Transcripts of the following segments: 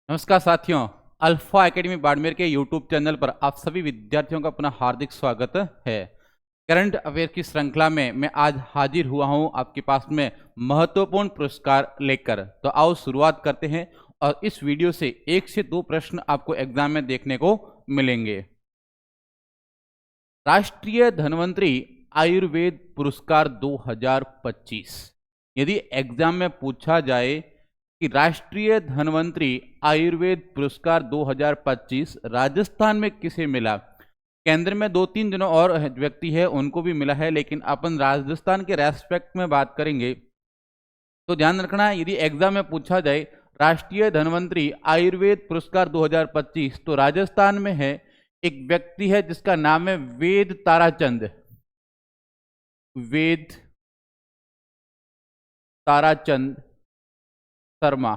नमस्कार साथियों, alpha academy Barmer के यूट्यूब चैनल पर आप सभी विद्यार्थियों का अपना हार्दिक स्वागत है। करंट अफेयर की श्रृंखला में मैं आज हाजिर हुआ हूं आपके पास में महत्वपूर्ण पुरस्कार लेकर। तो आओ शुरुआत करते हैं और इस वीडियो से 1 से 2 प्रश्न आपको एग्जाम में देखने को मिलेंगे। राष्ट्रीय धन्वंतरी आयुर्वेद पुरस्कार 2025 यदि एग्जाम में पूछा जाए कि राष्ट्रीय धन्वंतरी आयुर्वेद पुरस्कार 2025 राजस्थान में किसे मिला। केंद्र में 2-3 जनों और व्यक्ति है उनको भी मिला है, लेकिन अपन राजस्थान के रेस्पेक्ट में बात करेंगे। तो ध्यान रखना, यदि एग्जाम में पूछा जाए राष्ट्रीय धन्वंतरी आयुर्वेद पुरस्कार 2025 तो राजस्थान में है एक व्यक्ति है जिसका नाम है वेद ताराचंद। वेद ताराचंद शर्मा।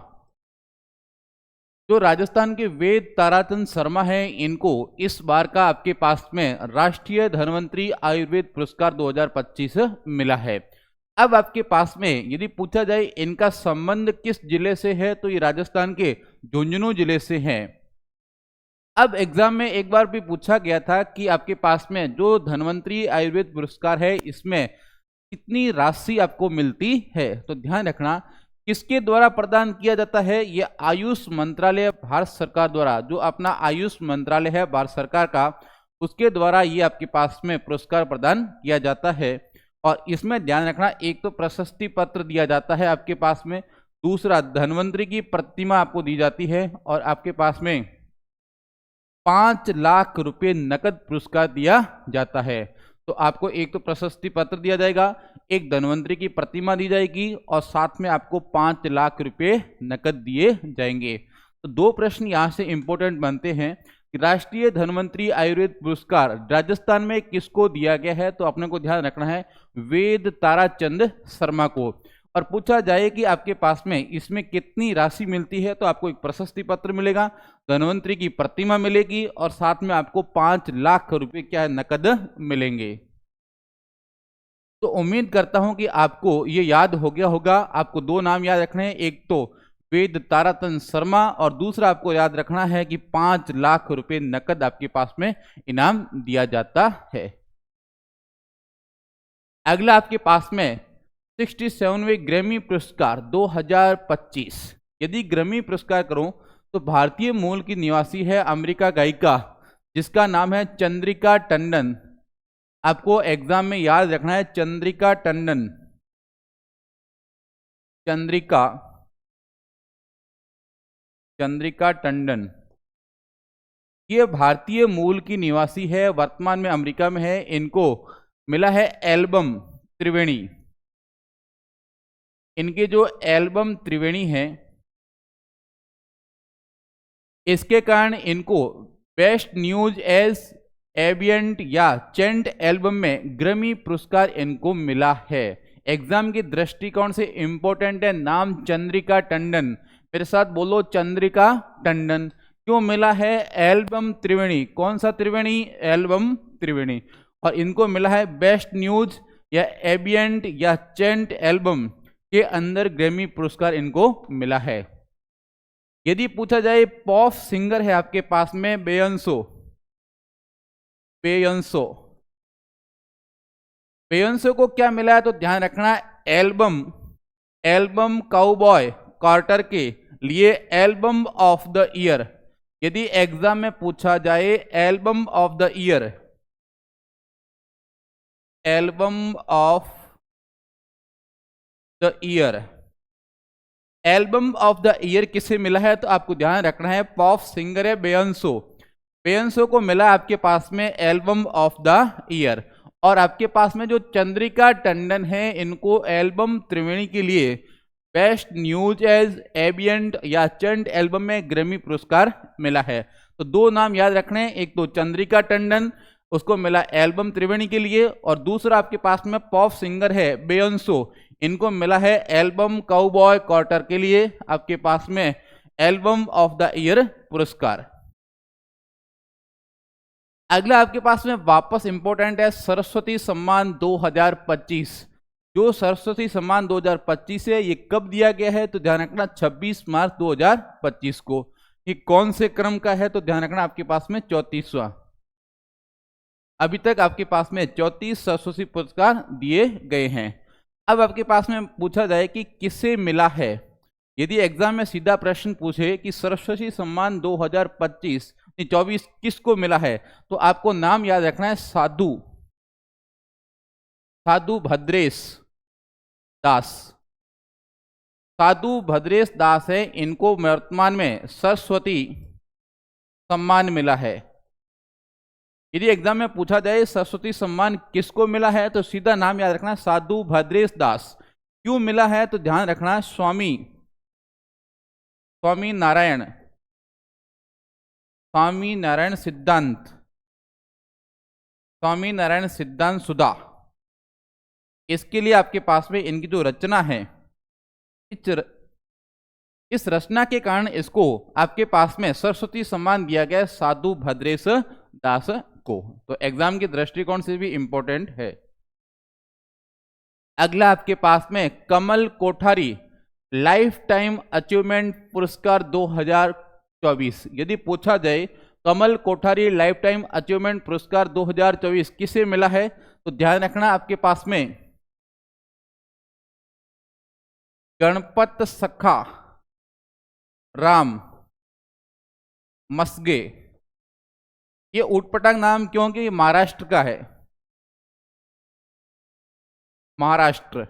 जो राजस्थान के वेद ताराचंद शर्मा हैं, इनको इस बार का आपके पास में राष्ट्रीय धन्वंतरी आयुर्वेद पुरस्कार 2025 मिला है। अब आपके पास में यदि पूछा जाए इनका संबंध किस जिले से है तो ये राजस्थान के झुंझुनू जिले से है। अब एग्जाम में एक बार भी पूछा गया था कि आपके पास में जो धन्वंतरी आयुर्वेद पुरस्कार है इसमें कितनी राशि आपको मिलती है। तो ध्यान रखना, किसके द्वारा प्रदान किया जाता है, ये आयुष मंत्रालय भारत सरकार द्वारा, जो अपना आयुष मंत्रालय है भारत सरकार का, उसके द्वारा ये आपके पास में पुरस्कार प्रदान किया जाता है। और इसमें ध्यान रखना, एक तो प्रशस्ति पत्र दिया जाता है आपके पास में, दूसरा धन्वंतरी की प्रतिमा आपको दी जाती है और आपके पास में 5 लाख रुपए नकद पुरस्कार दिया जाता है। तो आपको एक तो प्रशस्ति पत्र दिया जाएगा, एक धन्वंतरी की प्रतिमा दी जाएगी और साथ में आपको 5 लाख रुपए नकद दिए जाएंगे। तो 2 प्रश्न यहाँ से इंपॉर्टेंट बनते हैं कि राष्ट्रीय धन्वंतरी आयुर्वेद पुरस्कार राजस्थान में किसको दिया गया है। तो अपने को ध्यान रखना है वेद ताराचंद शर्मा को। और पूछा जाए कि आपके पास में इसमें कितनी राशि मिलती है तो आपको एक प्रशस्ति पत्र मिलेगा, धन्वंतरी की प्रतिमा मिलेगी और साथ में आपको 5 लाख रुपए क्या है नकद मिलेंगे। तो उम्मीद करता हूं कि आपको ये याद हो गया होगा। आपको 2 नाम याद रखने हैं, एक तो वेद ताराचंद शर्मा और दूसरा आपको याद रखना है कि 5 लाख रुपए नकद आपके पास में इनाम दिया जाता है। अगला आपके पास में 67वें ग्रैमी पुरस्कार 2025 यदि ग्रैमी पुरस्कार करूं तो भारतीय मूल की निवासी है अमेरिका गायिका जिसका नाम है चंद्रिका टंडन। आपको एग्जाम में याद रखना है चंद्रिका टंडन। चंद्रिका टंडन ये भारतीय मूल की निवासी है, वर्तमान में अमेरिका में है। इनको मिला है एल्बम त्रिवेणी। इनके जो एल्बम त्रिवेणी है इसके कारण इनको बेस्ट न्यूज एज एबियंट या चेंट एल्बम में ग्रैमी पुरस्कार इनको मिला है। एग्जाम की दृष्टिकोण से इंपॉर्टेंट है नाम चंद्रिका टंडन। मेरे साथ बोलो चंद्रिका टंडन। क्यों मिला है? एल्बम त्रिवेणी। कौन सा त्रिवेणी? एल्बम त्रिवेणी। और इनको मिला है बेस्ट न्यूज या एबियंट या चेंट एल्बम के अंदर ग्रैमी पुरस्कार इनको मिला है। यदि पूछा जाए पॉप सिंगर है आपके पास में बेयोंसे को क्या मिला है तो ध्यान रखना एल्बम काउबॉय कार्टर के लिए एल्बम ऑफ द ईयर। यदि एग्जाम में पूछा जाए album of the year, album of the year, album of the year किसे मिला है तो आपको ध्यान रखना है पॉप सिंगर है बेयोंसे को मिला आपके पास में एल्बम ऑफ द ईयर। और आपके पास में जो चंद्रिका टंडन है इनको एल्बम त्रिवेणी के लिए बेस्ट न्यूज एज एबियंट या चेंट एल्बम में ग्रैमी पुरस्कार मिला है। तो 2 नाम याद रखने हैं, एक तो चंद्रिका टंडन उसको मिला एल्बम त्रिवेणी के लिए और दूसरा आपके पास में पॉप सिंगर है बेयोंसे, इनको मिला है एल्बम काउबॉय कार्टर के लिए आपके पास में एल्बम ऑफ द ईयर पुरस्कार। अगला आपके पास में वापस इंपॉर्टेंट है सरस्वती सम्मान 2025। जो सरस्वती सम्मान 2025 है ये कब दिया गया है तो ध्यान रखना 26 मार्च 2025 को। ये कौन से क्रम का है, तो ध्यान रखना आपके पास में 34वां। अभी तक आपके पास में 34 सरस्वती पुरस्कार दिए गए हैं। अब आपके पास में पूछा जाए कि किसे मिला है, यदि एग्जाम में सीधा प्रश्न पूछे कि सरस्वती सम्मान 2024 किसको मिला है, तो आपको नाम याद रखना है साधु भद्रेश दास। साधु भद्रेश दास है, इनको वर्तमान में सरस्वती सम्मान मिला है। यदि एग्जाम में पूछा जाए सरस्वती सम्मान किसको मिला है, तो सीधा नाम याद रखना साधु भद्रेश दास। क्यों मिला है, तो ध्यान रखना स्वामी नारायण सिद्धांत सुधा। इसके लिए आपके पास में इनकी जो रचना है, इस रचना के कारण इसको आपके पास में सरस्वती सम्मान दिया गया साधु भद्रेश दास को। तो एग्जाम के दृष्टिकोण से भी इंपॉर्टेंट है। अगला आपके पास में कमल कोठारी लाइफ टाइम अचीवमेंट पुरस्कार 2024। यदि पूछा जाए कमल कोठारी लाइफ टाइम अचीवमेंट पुरस्कार 2024 किसे मिला है, तो ध्यान रखना आपके पास में गणपत सखा राम मस्गे। ये ऊटपटांग नाम क्योंकि ये महाराष्ट्र का है, महाराष्ट्र।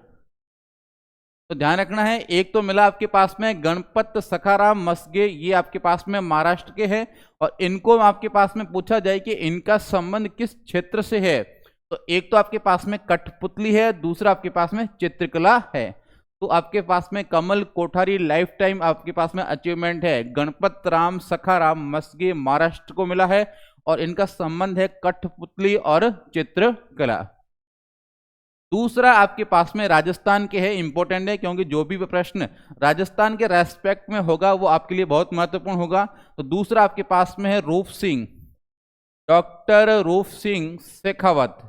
तो ध्यान रखना है, एक तो मिला आपके पास में गणपत सखाराम मस्गे, ये आपके पास में महाराष्ट्र के हैं। और इनको आपके पास में पूछा जाए कि इनका संबंध किस क्षेत्र से है, तो एक तो आपके पास में कठपुतली है, दूसरा आपके पास में चित्रकला है। तो आपके पास में कमल कोठारी लाइफ टाइम आपके पास में अचीवमेंट है गणपत राम सखाराम मस्गे, महाराष्ट्र को मिला है, और इनका संबंध है कठपुतली और चित्रकला। दूसरा आपके पास में राजस्थान के है, इंपॉर्टेंट है क्योंकि जो भी प्रश्न राजस्थान के रेस्पेक्ट में होगा वो आपके लिए बहुत महत्वपूर्ण होगा। तो दूसरा आपके पास में है रूप सिंह, डॉक्टर रूप सिंह शेखावत।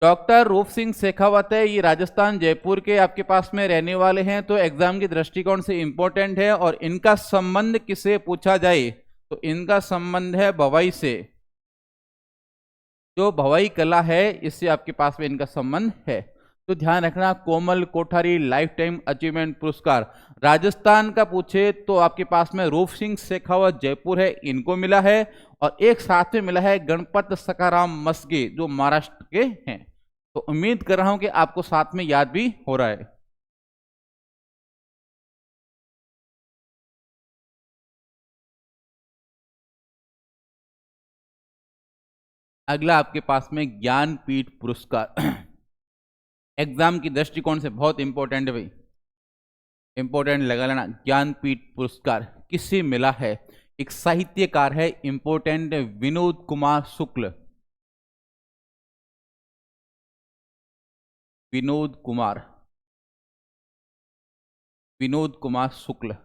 डॉक्टर रूप सिंह शेखावत है, ये राजस्थान जयपुर के आपके पास में रहने वाले हैं। तो एग्जाम के दृष्टिकोण से इंपॉर्टेंट है। और इनका संबंध किससे पूछा जाए, तो इनका संबंध है भवाई से, जो भवाई कला है इससे आपके पास में इनका संबंध है। तो ध्यान रखना कोमल कोठारी लाइफ टाइम अचीवमेंट पुरस्कार राजस्थान का पूछे तो आपके पास में रूप सिंह शेखावत जयपुर है, इनको मिला है। और एक साथ में मिला है गणपत सखाराम मस्गे, जो महाराष्ट्र के हैं। तो उम्मीद कर रहा हूं कि आपको साथ में याद भी हो रहा है। अगला आपके पास में ज्ञानपीठ पुरस्कार एग्जाम की दृष्टिकोण से बहुत इंपॉर्टेंट है भाई, इंपॉर्टेंट लगा लेना। ज्ञानपीठ पुरस्कार किससे मिला है, एक साहित्यकार है, इंपॉर्टेंट, विनोद कुमार शुक्ल। विनोद कुमार शुक्ल,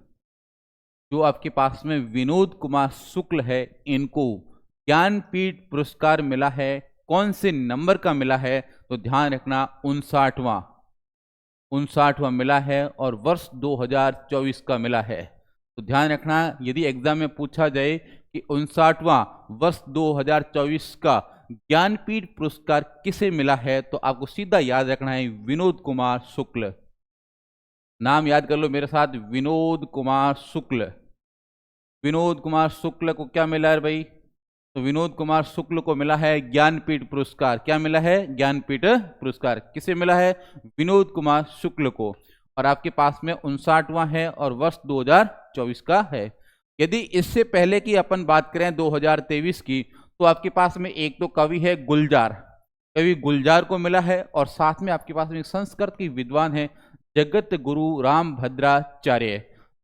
जो आपके पास में विनोद कुमार शुक्ल है, इनको ज्ञानपीठ पुरस्कार मिला है। कौन से नंबर का मिला है, तो ध्यान रखना 59वां मिला है, और वर्ष 2024 का मिला है। तो ध्यान रखना, यदि एग्जाम में पूछा जाए कि 59वां वर्ष 2024 का ज्ञानपीठ पुरस्कार किसे मिला है, तो आपको सीधा याद रखना है विनोद कुमार शुक्ल। नाम याद कर लो मेरे साथ, विनोद कुमार शुक्ल। विनोद कुमार शुक्ल को क्या मिला है भाई, तो विनोद कुमार शुक्ल को मिला है ज्ञानपीठ पुरस्कार। क्या मिला है, ज्ञानपीठ पुरस्कार। किसे मिला है, विनोद कुमार शुक्ल को। और आपके पास में 59वां है और वर्ष 2024 का है। यदि इससे पहले की अपन बात करें 2023 की, तो आपके पास में एक तो कवि है गुलजार, कवि गुलजार को मिला है। और साथ में आपके पास में संस्कृत की विद्वान है जगत गुरु राम भद्राचार्य।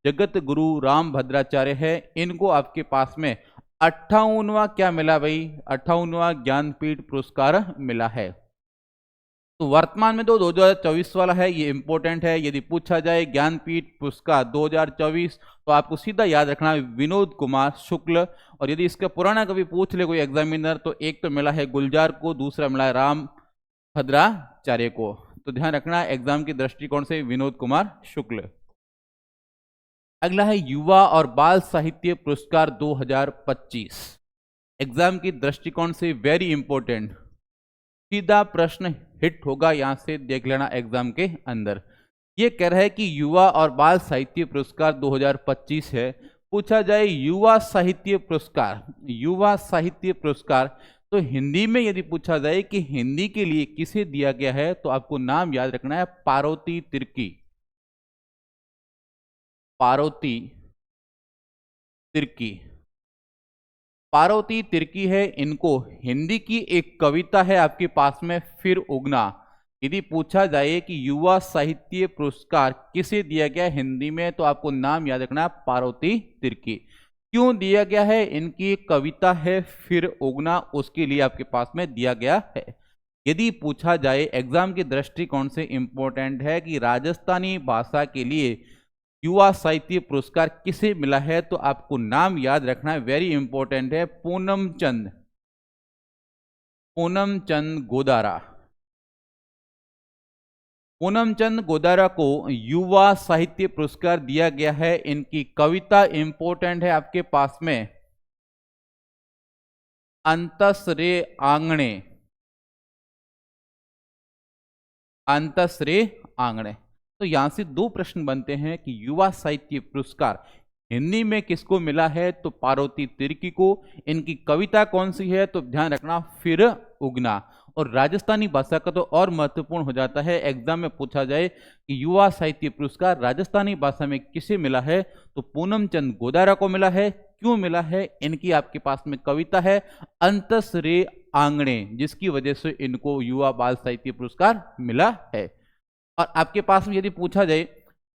जगत गुरु राम भद्राचार्य है, इनको आपके पास में 58वां क्या मिला भाई, 58वां ज्ञानपीठ पुरस्कार मिला है। तो वर्तमान में तो 2024 वाला है, ये इंपॉर्टेंट है। यदि पूछा जाए ज्ञानपीठ पुरस्कार 2024, तो आपको सीधा याद रखना विनोद कुमार शुक्ल। और यदि इसका पुराना कभी पूछ ले कोई एग्जामिनर, तो एक तो मिला है गुलजार को, दूसरा मिला है राम भद्राचार्य को। तो ध्यान रखना एग्जाम की दृष्टिकोण से विनोद कुमार शुक्ल। अगला है युवा और बाल साहित्य पुरस्कार 2025। एग्जाम की दृष्टिकोण से वेरी इंपॉर्टेंट, सीधा प्रश्न हिट होगा, यहां से देख लेना एग्जाम के अंदर। ये कह रहा है कि युवा और बाल साहित्य पुरस्कार 2025 है। पूछा जाए युवा साहित्य पुरस्कार, युवा साहित्य पुरस्कार, तो हिंदी में यदि पूछा जाए कि हिंदी के लिए किसे दिया गया है, तो आपको नाम याद रखना है पार्वती तिर्की। पार्वती तिर्की, पार्वती तिर्की है। इनको हिंदी की एक कविता है आपके पास में, फिर उगना। यदि पूछा जाए कि युवा साहित्य पुरस्कार किसे दिया गया हिंदी में, तो आपको नाम याद रखना पार्वती तिर्की। क्यों दिया गया है? इनकी एक कविता है फिर उगना, उसके लिए आपके पास में दिया गया है। यदि पूछा जाए एग्जाम के दृष्टिकोण से इंपॉर्टेंट है कि राजस्थानी भाषा के लिए युवा साहित्य पुरस्कार किसे मिला है, तो आपको नाम याद रखना है, वेरी इंपॉर्टेंट है, पूनम चंद, पूनम चंद गोदारा। पूनम चंद गोदारा को युवा साहित्य पुरस्कार दिया गया है। इनकी कविता इंपॉर्टेंट है आपके पास में, अंतस रे आंगणे, अंतस रे आंगणे। तो यहां से दो प्रश्न बनते हैं कि युवा साहित्य पुरस्कार हिंदी में किसको मिला है, तो पार्वती तिर्की को। इनकी कविता कौन सी है, तो ध्यान रखना फिर उगना। और राजस्थानी भाषा का तो और महत्वपूर्ण हो जाता है, एग्जाम में पूछा जाए कि युवा साहित्य पुरस्कार राजस्थानी भाषा में किसे मिला है, तो पूनम चंद गोदारा को मिला है। क्यों मिला है? इनकी आपके पास में कविता है अंतस रे आंगणे, जिसकी वजह से इनको युवा बाल साहित्य पुरस्कार मिला है। और आपके पास में यदि पूछा जाए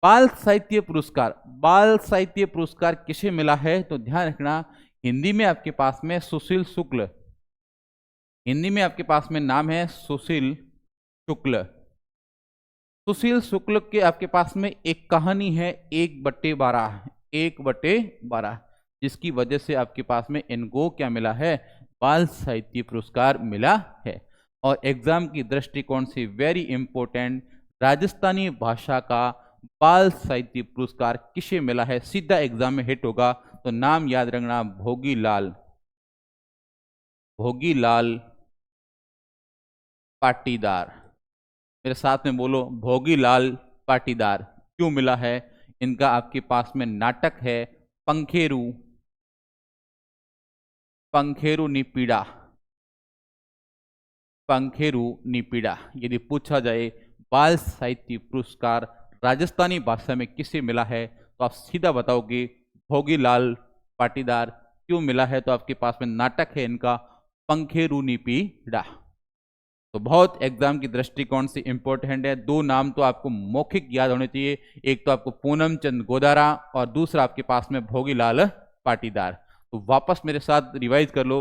बाल साहित्य पुरस्कार, बाल साहित्य पुरस्कार किसे मिला है, तो ध्यान रखना हिंदी में आपके पास में सुशील शुक्ल, हिंदी में आपके पास में नाम है सुशील शुक्ल। सुशील शुक्ल के आपके पास में एक कहानी है 1/12, 1/12, जिसकी वजह से आपके पास में इनको क्या मिला है, बाल साहित्य पुरस्कार मिला है। और एग्जाम की दृष्टिकोण से वेरी इंपॉर्टेंट, राजस्थानी भाषा का बाल साहित्य पुरस्कार किसे मिला है, सीधा एग्जाम में हिट होगा, तो नाम याद रखना भोगीलाल, भोगीलाल पाटीदार। मेरे साथ में बोलो, भोगीलाल पाटीदार। क्यों मिला है? इनका आपके पास में नाटक है पंखेरू, पंखेरू निपीड़ा, पंखेरू निपीड़ा। यदि पूछा जाए बाल साहित्य पुरस्कार राजस्थानी भाषा में किसे मिला है, तो आप सीधा बताओगे भोगीलाल पाटीदार। क्यों मिला है? तो आपके पास में नाटक है इनका पंखेरू निपीड़ा। तो बहुत एग्जाम की दृष्टिकोण से इंपॉर्टेंट है। दो नाम तो आपको मौखिक याद होने चाहिए, एक तो आपको पूनम चंद गोदारा और दूसरा आपके पास में भोगीलाल पाटीदार। तो वापस मेरे साथ रिवाइज कर लो,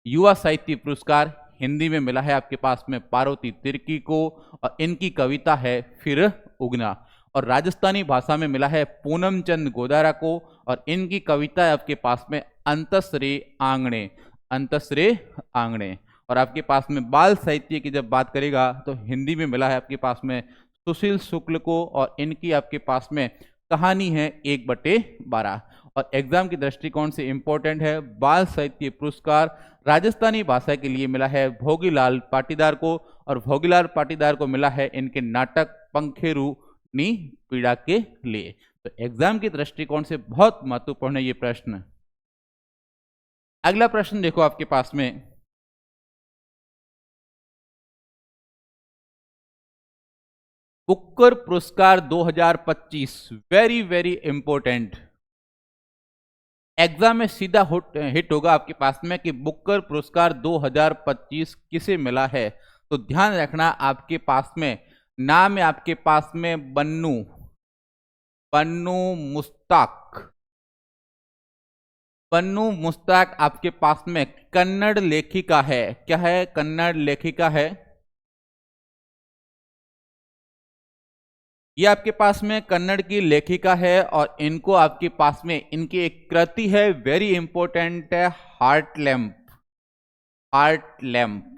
युवा साहित्य पुरस्कार हिंदी में मिला है आपके पास में पार्वती तिर्की को, और इनकी कविता है फिर उगना। और राजस्थानी भाषा में मिला है पूनम चंद गोदारा को, और इनकी कविता है आपके पास में अंतस रे आंगणे, अंतस रे आंगणे। और आपके पास में बाल साहित्य की जब बात करेगा, तो हिंदी में मिला है आपके पास में सुशील शुक्ल को, और इनकी आपके पास में कहानी है 1/12। और एग्जाम की दृष्टिकोण से इंपॉर्टेंट है, बाल साहित्य पुरस्कार राजस्थानी भाषा के लिए मिला है भोगीलाल पाटीदार को, और भोगीलाल पाटीदार को मिला है इनके नाटक पंखेरू नी पीड़ा के लिए। तो एग्जाम की दृष्टिकोण से बहुत महत्वपूर्ण है ये प्रश्न। अगला प्रश्न देखो आपके पास में, बुकर पुरस्कार 2025, वेरी वेरी इंपॉर्टेंट। एग्जाम में सीधा हिट होगा आपके पास में कि बुकर पुरस्कार 2025 किसे मिला है। तो ध्यान रखना आपके पास में नाम है आपके पास में बन्नू, बन्नू मुश्ताक, बन्नू मुश्ताक आपके पास में कन्नड़ लेखिका है। क्या है? कन्नड़ लेखिका है। ये आपके पास में कन्नड़ की लेखिका है, और इनको आपके पास में इनकी एक कृति है वेरी इंपॉर्टेंट है, हार्ट लैम्प, हार्ट लैम्प।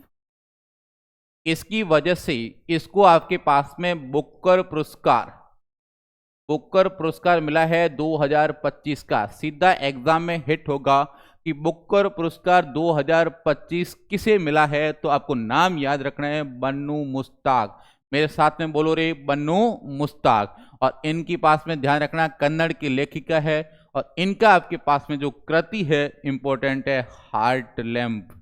इसकी वजह से इसको आपके पास में बुकर पुरस्कार, बुकर पुरस्कार मिला है 2025 का? सीधा एग्जाम में हिट होगा कि बुकर पुरस्कार 2025 किसे मिला है, तो आपको नाम याद रखना है, बन्नू मुश्ताक। मेरे साथ में बोलो रे, बन्नू मुश्ताक। और इनकी पास में ध्यान रखना कन्नड़ की लेखिका है, और इनका आपके पास में जो कृति है इंपॉर्टेंट है, हार्ट लैम्प।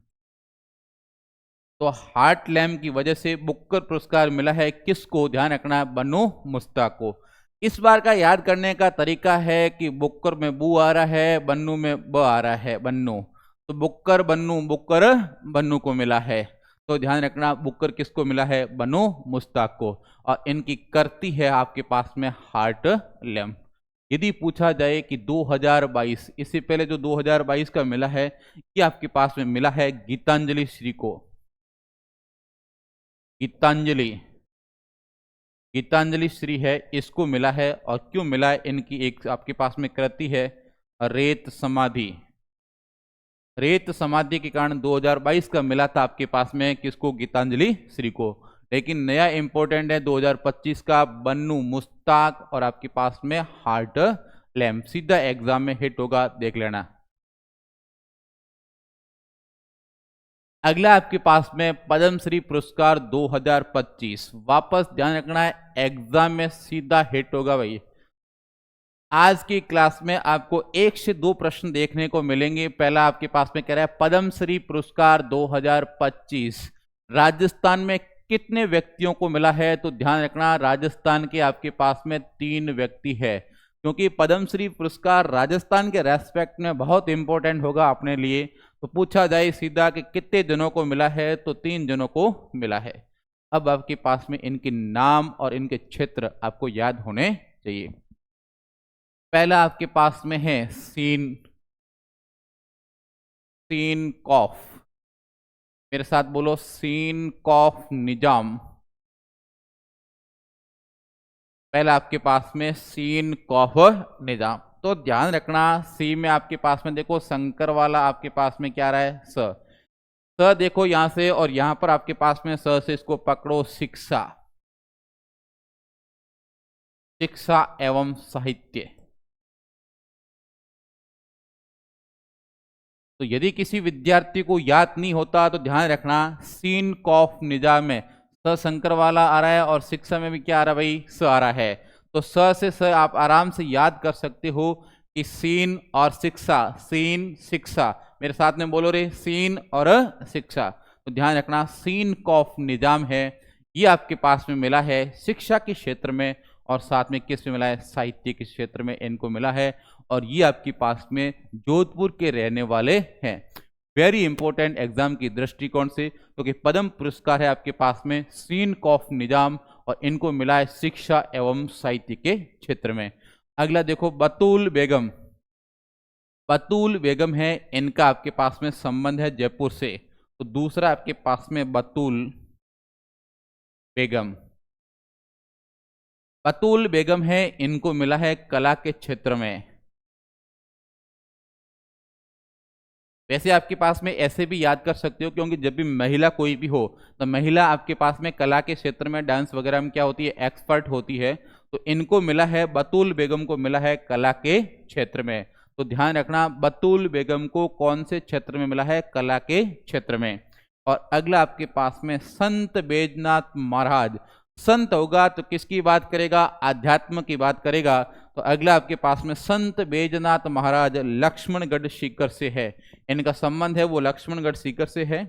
तो हार्ट लैम्प की वजह से बुकर पुरस्कार मिला है किसको? ध्यान रखना है, बन्नू मुश्ताक को। इस बार का याद करने का तरीका है कि बुक्कर में बू आ रहा है, बन्नू में ब आ रहा है, बन्नू। तो बुक्कर बन्नू, बुक्कर बन्नू को मिला है। तो ध्यान रखना बुक्कर किसको मिला है? बन्नू मुश्ताक को। और इनकी करती है आपके पास में हार्ट लैम्प। यदि पूछा जाए कि 2022, इससे पहले जो 2022 का मिला है, ये आपके पास में मिला है गीतांजलि श्री को। गीतांजलि, गीतांजलि श्री है, इसको मिला है। और क्यों मिला है? इनकी एक आपके पास में कृति है रेत समाधि। रेत समाधि के कारण 2022 का मिला था आपके पास में किसको? गीतांजलि श्री को। लेकिन नया इंपॉर्टेंट है 2025 का, बन्नू मुश्ताक और आपके पास में हार्ट लैम्प। सीधा एग्जाम में हिट होगा, देख लेना। अगला आपके पास में पद्मश्री पुरस्कार 2025। वापस ध्यान रखना है, एग्जाम में सीधा हिट होगा भाई। आज की क्लास में आपको 1 से 2 प्रश्न देखने को मिलेंगे। पहला आपके पास में कह रहा है पद्मश्री पुरस्कार 2025 राजस्थान में कितने व्यक्तियों को मिला है? तो ध्यान रखना राजस्थान के आपके पास में 3 व्यक्ति है, क्योंकि पद्मश्री पुरस्कार राजस्थान के रेस्पेक्ट में बहुत इंपॉर्टेंट होगा अपने लिए। तो पूछा जाए सीधा कि कितने जनों को मिला है, तो 3 जनों को मिला है। अब आपके पास में इनके नाम और इनके क्षेत्र आपको याद होने चाहिए। पहला आपके पास में है सीन कॉफ। मेरे साथ बोलो, सीन कॉफ निजाम। पहला आपके पास में सीन कॉफ निजाम। तो ध्यान रखना, सी में आपके पास में देखो शंकर वाला आपके पास में क्या रहा है? स देखो यहां से, और यहां पर आपके पास में स से इसको पकड़ो, शिक्षा, शिक्षा एवं साहित्य। तो यदि किसी विद्यार्थी को याद नहीं होता तो ध्यान रखना, सीन कॉफ निजाम में स शंकर वाला आ रहा है, और शिक्षा में भी क्या आ रहा है भाई? स आ रहा है। तो स से स आप आराम से याद कर सकते हो कि सीन और शिक्षा, सीन शिक्षा। मेरे साथ में बोलो रे, सीन और शिक्षा। तो ध्यान रखना, सीन कॉफ निजाम है, ये आपके पास में मिला है शिक्षा के क्षेत्र में, और साथ में किस में मिला है? साहित्य के क्षेत्र में इनको मिला है। और ये आपके पास में जोधपुर के रहने वाले हैं। वेरी इंपॉर्टेंट एग्जाम की दृष्टिकोण से, क्योंकि तो पद्म पुरस्कार है आपके पास में सीन कॉफ निजाम, और इनको मिला है शिक्षा एवं साहित्य के क्षेत्र में। अगला देखो बतूल बेगम। बतूल बेगम है, इनका आपके पास में संबंध है जयपुर से। तो दूसरा आपके पास में बतूल बेगम। बतूल बेगम है, इनको मिला है कला के क्षेत्र में। वैसे आपके पास में ऐसे भी याद कर सकते हो, क्योंकि जब भी महिला कोई भी हो तो महिला आपके पास में कला के क्षेत्र में, डांस वगैरह में क्या होती है? एक्सपर्ट होती है। तो इनको मिला है, बतूल बेगम को मिला है कला के क्षेत्र में। तो ध्यान रखना, बतूल बेगम को कौन से क्षेत्र में मिला है? कला के क्षेत्र में। और अगला आपके पास में संत बैजनाथ महाराज। संत होगा तो किसकी बात करेगा? आध्यात्म की बात करेगा। तो अगला आपके पास में संत बैजनाथ महाराज लक्ष्मणगढ़ सीकर से है, इनका संबंध है वो लक्ष्मणगढ़ सीकर से है।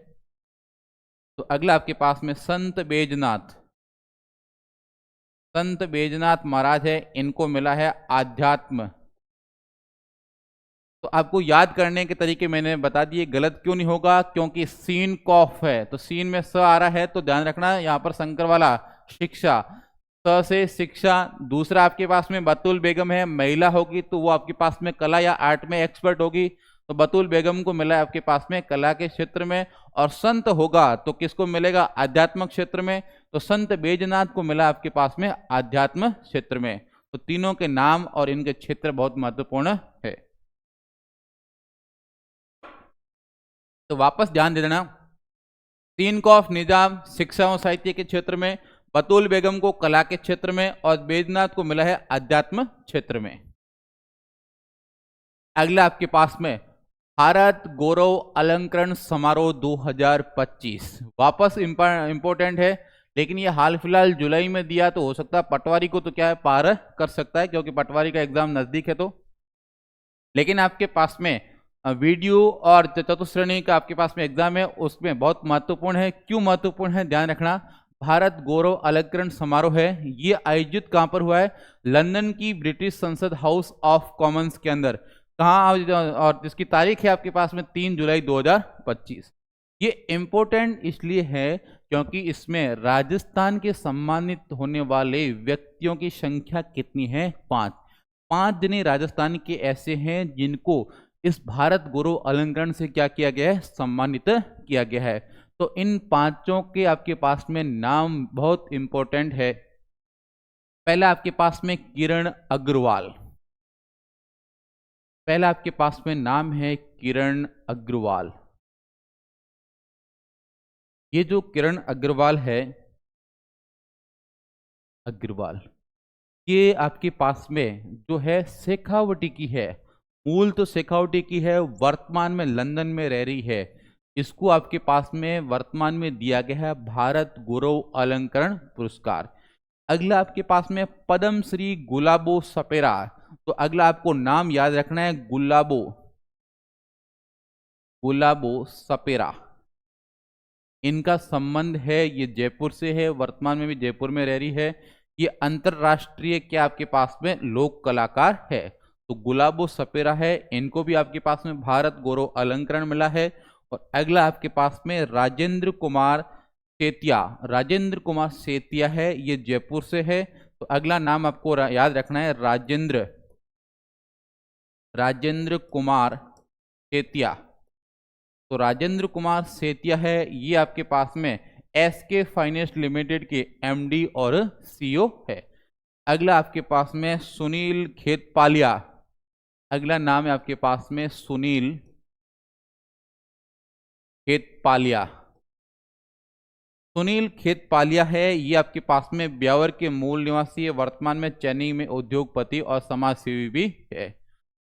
तो अगला आपके पास में संत बैजनाथ महाराज है, इनको मिला है आध्यात्म। तो आपको याद करने के तरीके मैंने बता दिए, गलत क्यों नहीं होगा? क्योंकि सीन कॉफ है, तो सीन में स आ रहा है, तो ध्यान रखना यहाँ पर शंकर वाला शिक्षा, स से शिक्षा। दूसरा आपके पास में बतूल बेगम है, महिला होगी तो वो आपके पास में कला या आर्ट में एक्सपर्ट होगी। तो बतूल बेगम को मिला है आपके पास में कला के क्षेत्र में। और संत होगा तो किसको मिलेगा? आध्यात्मिक क्षेत्र में। तो संत बैजनाथ को मिला आपके पास में आध्यात्म क्षेत्र में। तो तीनों के नाम और इनके क्षेत्र बहुत महत्वपूर्ण है। तो वापस ध्यान दे देना, सीन कॉफ निजाम शिक्षा और साहित्य के क्षेत्र में, बतूल बेगम को कला के क्षेत्र में और बैजनाथ को मिला है अध्यात्म क्षेत्र में। अगला आपके पास में भारत गौरव अलंकरण समारोह 2025 वापस इंपॉर्टेंट है, लेकिन ये हाल फिलहाल जुलाई में दिया तो हो सकता है पटवारी को तो क्या है पार कर सकता है, क्योंकि पटवारी का एग्जाम नजदीक है तो। लेकिन आपके पास में वीडियो और चतुश्रेणी का आपके पास में एग्जाम है, उसमें बहुत महत्वपूर्ण है। क्यों महत्वपूर्ण है ध्यान रखना। भारत गौरव अलंकरण समारोह है, ये आयोजित कहां पर हुआ है? लंदन की ब्रिटिश संसद हाउस ऑफ कॉमन्स के अंदर। कहाँ? और जिसकी तारीख है आपके पास में 3 जुलाई 2025। ये इंपॉर्टेंट इसलिए है क्योंकि इसमें राजस्थान के सम्मानित होने वाले व्यक्तियों की संख्या कितनी है? 5 जने राजस्थान के ऐसे हैं जिनको इस भारत गौरव अलंकरण से क्या किया गया है? सम्मानित किया गया है। तो इन 5 के आपके पास में नाम बहुत इंपॉर्टेंट है। पहला आपके पास में किरण अग्रवाल, पहला आपके पास में नाम है किरण अग्रवाल। ये जो किरण अग्रवाल है, अग्रवाल, ये आपके पास में जो है शेखावटी की है, मूल तो शेखावटी की है, वर्तमान में लंदन में रह रही है। इसको आपके पास में वर्तमान में दिया गया है भारत गौरव अलंकरण पुरस्कार। अगला आपके पास में पद्म श्री गुलाबो सपेरा। तो अगला आपको नाम याद रखना है गुलाबो, गुलाबो सपेरा। इनका संबंध है, ये जयपुर से है, वर्तमान में भी जयपुर में रह रही है। ये अंतरराष्ट्रीय क्या आपके पास में लोक कलाकार है। तो गुलाबो सपेरा है, इनको भी आपके पास में भारत गौरव अलंकरण मिला है। और अगला आपके पास में राजेंद्र कुमार सेतिया, राजेंद्र कुमार सेतिया है, ये जयपुर से है। तो अगला नाम आपको याद रखना है राजेंद्र कुमार सेतिया। तो राजेंद्र कुमार सेतिया है, ये आपके पास में एसके फाइनेंस लिमिटेड के एमडी और सीईओ है। अगला आपके पास में सुनील खेतपालिया, अगला नाम है आपके पास में सुनील खेतपालिया। सुनील खेतपालिया है, ये आपके पास में ब्यावर के मूल निवासी है, वर्तमान में चेन्नई में उद्योगपति और समाज सेवी भी है।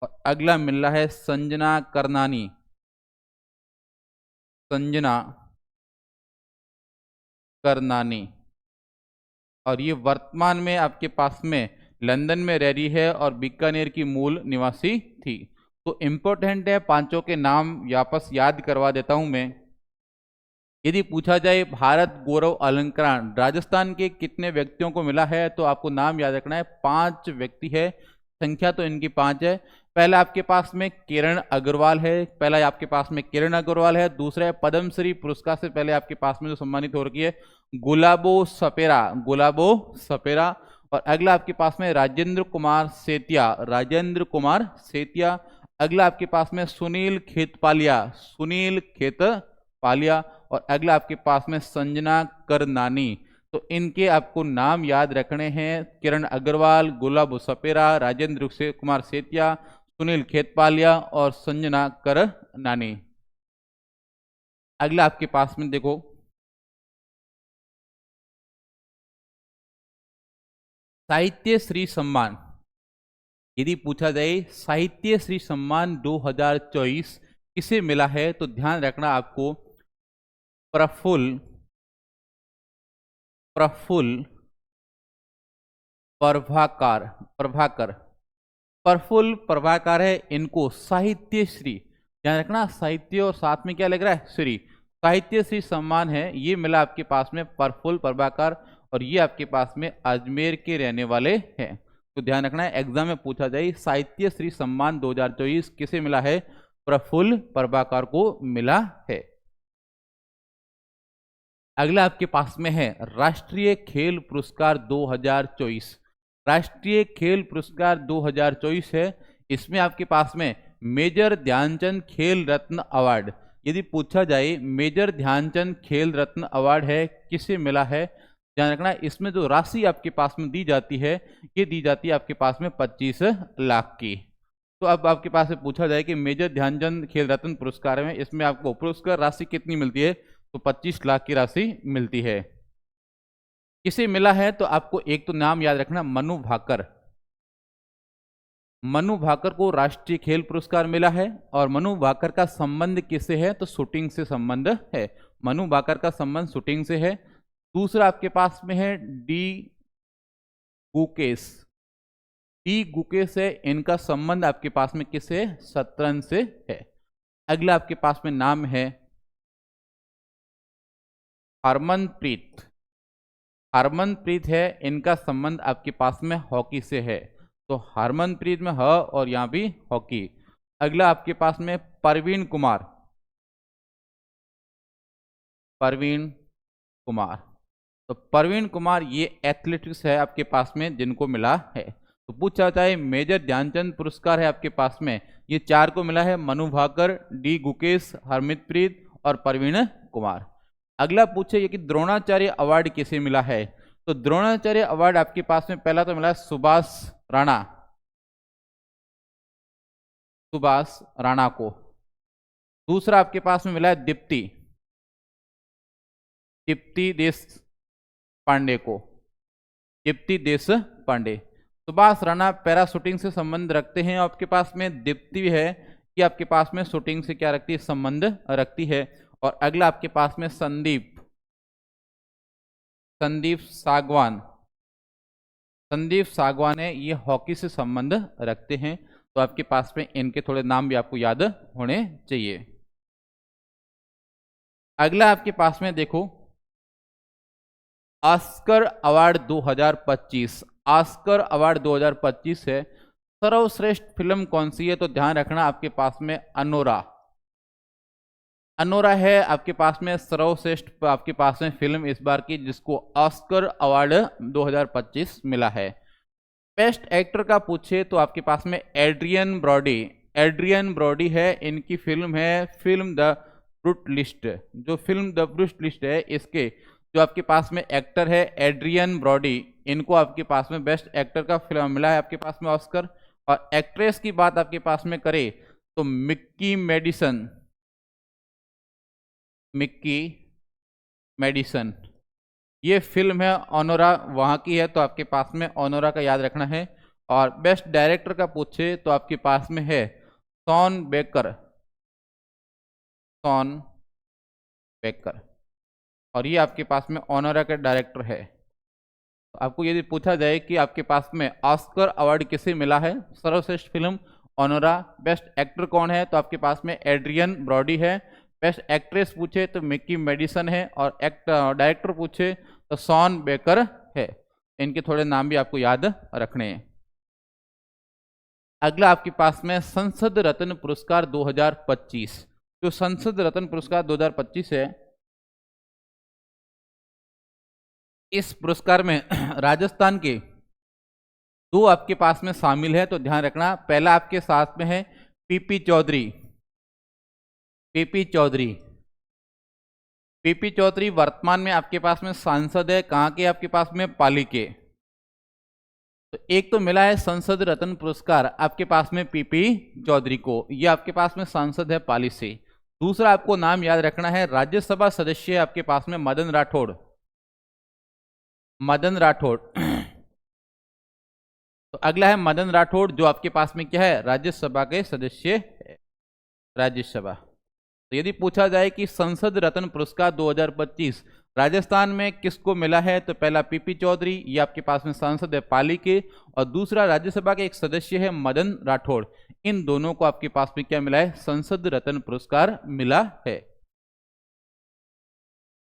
और अगला मिल रहा है संजना करनानी, संजना करनानी, और ये वर्तमान में आपके पास में लंदन में रह रही है और बीकानेर की मूल निवासी थी। तो इंपॉर्टेंट है, 5 के नाम वापस याद करवा देता हूं मैं। यदि पूछा जाए भारत गौरव अलंकरण राजस्थान के कितने व्यक्तियों को मिला है, तो आपको नाम याद रखना है 5 व्यक्ति है, संख्या तो इनकी 5 है। पहला आपके पास में किरण अग्रवाल है, पहला आपके पास में किरण अग्रवाल है। दूसरा है पद्मश्री पुरस्कार से पहले आपके पास में जो सम्मानित हो रखी है गुलाबो सपेरा, गुलाबो सपेरा। और अगला आपके पास में राजेंद्र कुमार सेतिया, राजेंद्र कुमार सेतिया। अगला आपके पास में सुनील खेतपालिया, सुनील खेतपालिया। और अगला आपके पास में संजना करनानी। तो इनके आपको नाम याद रखने हैं, किरण अग्रवाल, गुलाबो सपेरा, राजेंद्र कुमार सेतिया, सुनील खेतपालिया और संजना करनानी। अगला आपके पास में देखो साहित्य श्री सम्मान। यदि पूछा जाए साहित्य श्री सम्मान 2024 किसे मिला है, तो ध्यान रखना आपको प्रफुल्ल प्रभाकर, प्रफुल्ल प्रभाकर है, इनको साहित्य श्री, ध्यान रखना साहित्य और साथ में क्या लग रहा है श्री, साहित्य श्री सम्मान है, ये मिला आपके पास में प्रफुल्ल प्रभाकर। और ये आपके पास में अजमेर के रहने वाले हैं। तो ध्यान रखना है, एग्जाम में पूछा जाए साहित्य श्री सम्मान 2024 किसे मिला है, प्रफुल्ल प्रभाकर को मिला है। अगला आपके पास में है राष्ट्रीय खेल पुरस्कार 2024, राष्ट्रीय खेल पुरस्कार 2024 है। इसमें आपके पास में मेजर ध्यानचंद खेल रत्न अवार्ड, यदि पूछा जाए मेजर ध्यानचंद खेल रत्न अवार्ड है किसे मिला है, ध्यान रखना इसमें जो राशि आपके पास में दी जाती है, ये दी जाती है आपके पास में 25 लाख की। तो अब आपके पास से पूछा जाए कि मेजर ध्यानचंद खेल रत्न पुरस्कार में इसमें आपको पुरस्कार राशि कितनी मिलती है, तो 25 लाख की राशि मिलती है। किसे मिला है तो आपको एक तो नाम याद रखना, मनु भाकर। मनु भाकर को राष्ट्रीय खेल पुरस्कार मिला है। और मनु भाकर का संबंध किससे है तो शूटिंग से संबंध है। मनु भाकर का संबंध शूटिंग से है। दूसरा आपके पास में है डी गुकेश। डी गुकेश है, इनका संबंध आपके पास में किससे, शतरंज से है। अगला आपके पास में नाम है हरमनप्रीत। हरमनप्रीत है, इनका संबंध आपके पास में हॉकी से है। तो हरमनप्रीत में ह और यहां भी हॉकी। अगला आपके पास में परवीन कुमार। परवीन कुमार, तो परवीन कुमार ये एथलेटिक्स है आपके पास में जिनको मिला है। तो पूछा जाता है मेजर ध्यानचंद पुरस्कार है आपके पास में, ये चार को मिला है, मनु भाकर, डी गुकेश, हरमनप्रीत और परवीन कुमार। अगला पूछे ये कि द्रोणाचार्य अवार्ड किसे मिला है, तो द्रोणाचार्य अवार्ड आपके पास में पहला तो मिला है सुभाष राणा। सुभाष राणा को। दूसरा आपके पास में मिला है दीप्ति, दीप्ति देश पांडे को, दीप्ति देश पांडे। सुभाष राणा पैरा शूटिंग से संबंध रखते हैं। आपके पास में दीप्ति है कि आपके पास में शूटिंग से क्या रखती है, संबंध रखती है। और अगला आपके पास में संदीप, संदीप सागवान। संदीप सागवान है, ये हॉकी से संबंध रखते हैं। तो आपके पास में इनके थोड़े नाम भी आपको याद होने चाहिए। अगला आपके पास में देखो ऑस्कर अवार्ड 2025। ऑस्कर अवार्ड 2025 है। सर्वश्रेष्ठ फिल्म कौन सी है तो ध्यान रखना आपके पास में अनोरा। अनोरा है आपके पास में सर्वश्रेष्ठ आपके पास में फिल्म इस बार की, जिसको ऑस्कर अवार्ड 2025 मिला है। बेस्ट एक्टर का पूछे तो आपके पास में एड्रियन ब्रॉडी। एड्रियन ब्रॉडी है, इनकी फिल्म है फिल्म द ब्रूट लिस्ट। जो फिल्म द ब्रूट लिस्ट है इसके जो आपके पास में एक्टर है एड्रियन ब्रॉडी, इनको आपके पास में बेस्ट एक्टर का फिल्म मिला है आपके पास में ऑस्कर। और एक्ट्रेस की बात आपके पास में करें तो मिक्की मेडिसन। मिक्की मेडिसन, ये फिल्म है ऑनोरा वहाँ की है, तो आपके पास में ऑनोरा का याद रखना है। और बेस्ट डायरेक्टर का पूछे तो आपके पास में है शॉन बेकर। शॉन बेकर, और ये आपके पास में ऑनोरा का डायरेक्टर है। तो आपको यदि पूछा जाए कि आपके पास में ऑस्कर अवार्ड किसे मिला है, सर्वश्रेष्ठ फिल्म ऑनोरा, बेस्ट एक्टर कौन है तो आपके पास में एड्रियन ब्रॉडी है। बेस्ट एक्ट्रेस पूछे तो मिक्की मेडिसन है। और डायरेक्टर पूछे तो शॉन बेकर है। इनके थोड़े नाम भी आपको याद रखने हैं। अगला आपके पास में संसद रत्न पुरस्कार 2025। जो संसद रत्न पुरस्कार 2025 है, इस पुरस्कार में राजस्थान के दो आपके पास में शामिल है, तो ध्यान रखना। पहला आपके साथ में है PP Chaudhary. PP Chaudhary, PP Chaudhary वर्तमान में आपके पास में सांसद है। कहाँ के आपके पास में, पाली के। तो एक तो मिला है संसद रत्न पुरस्कार आपके पास में पीपी चौधरी को, ये आपके पास में सांसद है पाली से। दूसरा आपको नाम याद रखना है, राज्यसभा सदस्य आपके पास में मदन राठौड़। मदन राठौड़, तो अगला है मदन राठौड़ जो आपके पास में क्या है, राज्यसभा के सदस्य है। राज्यसभा। तो यदि पूछा जाए कि संसद रत्न पुरस्कार 2025 राजस्थान में किसको मिला है, तो पहला पीपी चौधरी, ये आपके पास में सांसद है पाली के। और दूसरा राज्यसभा के एक सदस्य है मदन राठौड़। इन दोनों को आपके पास में क्या मिला है, संसद रत्न पुरस्कार मिला है।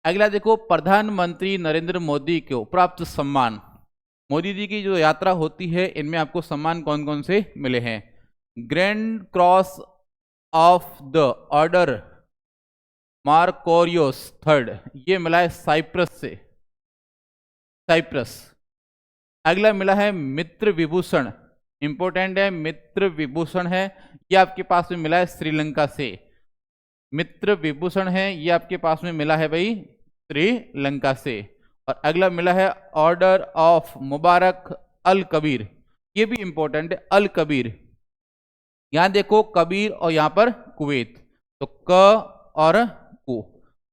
अगला देखो प्रधानमंत्री नरेंद्र मोदी को प्राप्त सम्मान। मोदी जी की जो यात्रा होती है इनमें आपको सम्मान कौन कौन से मिले हैं। Grand cross of the order Makarios third, ये मिला है साइप्रस से, साइप्रस। अगला मिला है मित्र विभूषण, इंपॉर्टेंट है, मित्र विभूषण है, ये आपके पास में मिला है श्रीलंका से। मित्र विभूषण है, ये आपके पास में मिला है भाई श्रीलंका से। और अगला मिला है order of Mubarak al Kabir, ये भी इंपॉर्टेंट है, अल कबीर। यहां देखो कबीर और यहां पर कुवैत, तो क और कु,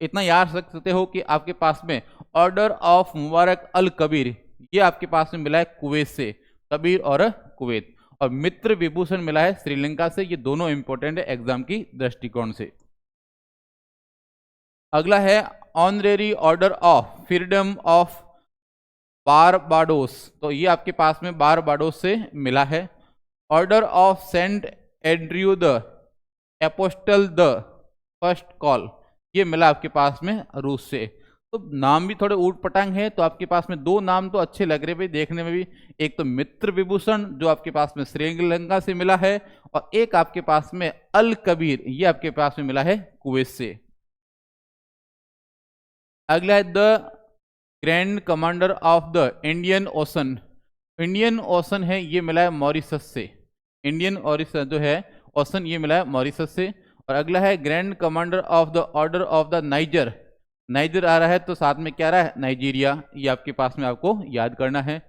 इतना याद रख सकते हो कि आपके पास में order of Mubarak al Kabir, ये आपके पास में मिला है कुवैत से, कबीर और कुवैत। और मित्र विभूषण मिला है श्रीलंका से। ये दोनों इंपॉर्टेंट है एग्जाम की दृष्टिकोण से। अगला है honorary order of freedom of Barbados, तो ये आपके पास में बारबाडोस से मिला है। Order of saint Andrew the apostle the first call, ये मिला आपके पास में रूस से। तो नाम भी थोड़े ऊट पटांग है, तो आपके पास में दो नाम तो अच्छे लग रहे भाई देखने में भी। एक तो मित्र विभूषण जो आपके पास में श्रीलंका से मिला है, और एक आपके पास में अल कबीर, ये आपके पास में मिला है कुवैत से। अगला है the grand commander of the Indian ocean, Indian ocean है ये मिला है मॉरिशस से। इंडियन ओशन जो है ओशन ये मिला है मॉरिशस से। और अगला है grand commander of the order of the Niger, Niger आ रहा है तो साथ में क्या रहा है नाइजीरिया, ये आपके पास में आपको याद करना है।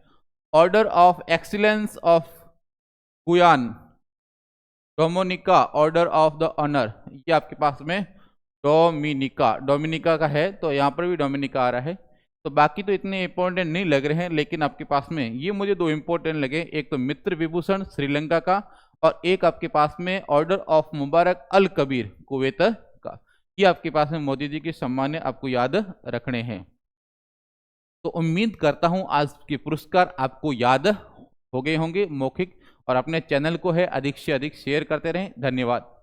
Order of excellence of Guyana Dominica, order of the honour, ये आपके पास में डोमिनिका, डोमिनिका का है, तो यहाँ पर भी डोमिनिका आ रहा है। तो बाकी तो इतने इंपॉर्टेंट नहीं लग रहे हैं, लेकिन आपके पास में ये मुझे दो इंपॉर्टेंट लगे, एक तो मित्र विभूषण श्रीलंका का, और एक आपके पास में order of Mubarak al Kabir Kuwait का। ये आपके पास में मोदी जी के सम्मान आपको याद रखने हैं। तो उम्मीद करता हूं आज के पुरस्कार आपको याद हो गए होंगे मौखिक, और अपने चैनल को है अधिक से अधिक शेयर करते रहें। धन्यवाद।